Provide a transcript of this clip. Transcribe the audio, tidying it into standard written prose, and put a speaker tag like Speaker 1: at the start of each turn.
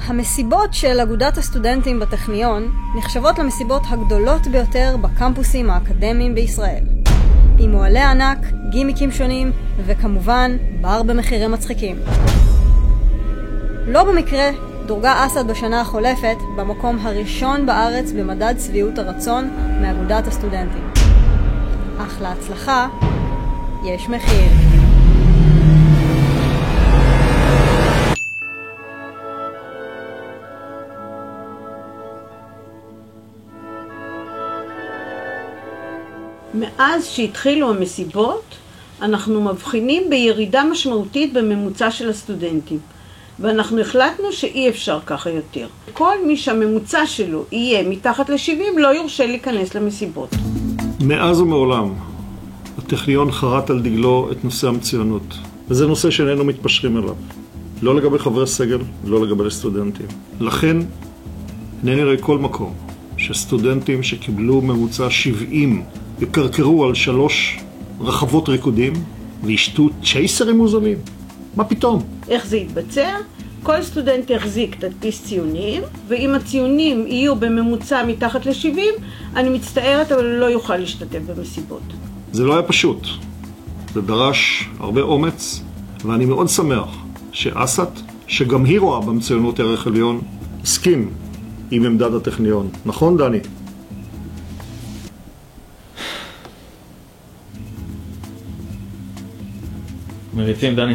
Speaker 1: המסיבות של אגודת הסטודנטים בטכניון נחשבות למסיבות הגדולות ביותר בקמפוסים האקדמיים בישראל. עם מועלי ענק, גימיקים שונים וכמובן בר במחירים מצחיקים. לא במקרה דורגה אסד בשנה החולפת במקום הראשון בארץ במדד שביעות הרצון מאגודת הסטודנטים. אך להצלחה יש מחיר.
Speaker 2: מאז שהתחילו המסיבות, אנחנו מבחינים בירידה משמעותית בממוצע של הסטודנטים. ואנחנו החלטנו שאי אפשר ככה יותר. כל מי שהממוצע שלו יהיה מתחת ל-70 לא יורשה להיכנס למסיבות.
Speaker 3: מאז ומעולם, הטכניון חרט על דגלו את נושא המצוינות. וזה נושא שאיננו מתפשרים עליו. לא לגבי חברי סגל, לא לגבי סטודנטים. לכן, אינני רואה כל מקום שסטודנטים שקיבלו ממוצע 70 יקרקרו על 3 רחבות ריקודים וישתו צ'ייסרים מוזלים. מה פתאום?
Speaker 2: איך זה יתבצע? כל סטודנט יחזיק תדפיס ציונים, ואם הציונים יהיו בממוצע מתחת ל-70, אני מצטערת, אבל לא יוכל להשתתף במסיבות.
Speaker 3: זה לא היה פשוט. זה דרש הרבה אומץ, ואני מאוד שמח שאסד, שגם היא רואה במצוינות ערך עליון, הסכים עם עמדת הטכניון. נכון, דני?
Speaker 4: מריצים, דני.